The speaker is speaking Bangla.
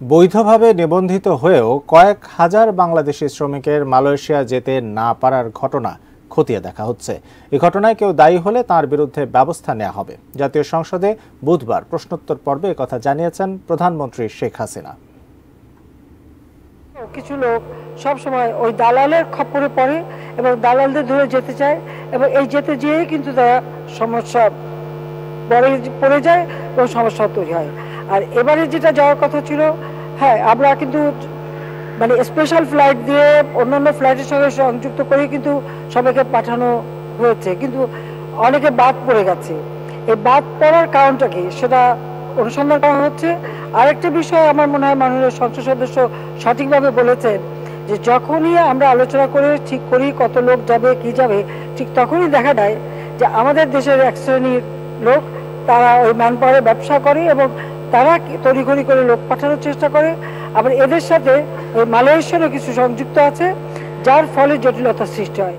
বৈধভাবে নিবন্ধিত হয়েও কয়েক হাজার বাংলাদেশি শ্রমিকের মালয়েশিয়া যেতে না পারার ঘটনা খতিয়ে দেখা হচ্ছে। এই ঘটনায় কেউ দায়ী হলে তার বিরুদ্ধে ব্যবস্থা নেওয়া হবে। জাতীয় সংসদে বুধবার প্রশ্নোত্তর পর্বে একথা জানিয়েছেন প্রধানমন্ত্রী শেখ হাসিনা। কিছু লোক সব সময় ওই দালালের খপ্পরে পড়ে এবং দালালদের ধরে যেতে চায় এবং এই যেতে যেয়ে কিন্তু তারা সমস্যা পড়ে যায় এবং সমস্যা তৈরি হয়। আর এবারে যেটা যাওয়ার কথা ছিল, হ্যাঁ আমরা কিন্তু মানে স্পেশাল ফ্লাইট দিয়ে অন্যান্য ফ্লাইটের সঙ্গে সংযুক্ত করে কিন্তু সবাইকে পাঠানো হয়েছে, কিন্তু অনেকে বাদ পড়ে গেছে। এই বাদ পড়ার কারণটা কি সেটা অনুসন্ধান করা হচ্ছে। আরেকটা বিষয় আমার মনে হয় মাননীয় সংসদ সদস্য সঠিকভাবে বলেছেন যে যখনই আমরা আলোচনা করে ঠিক করি কত লোক যাবে কি যাবে, ঠিক তখনই দেখা যায় যে আমাদের দেশের এক শ্রেণীর লোক তারা ওই ম্যান পাওয়ারের ব্যবসা করে এবং তারা তড়িঘড়ি করে লোক পাঠানোর চেষ্টা করে। আবার এদের সাথে ওই মালয়েশিয়ারও কিছু সংযুক্ত আছে, যার ফলে জটিলতার সৃষ্টি হয়।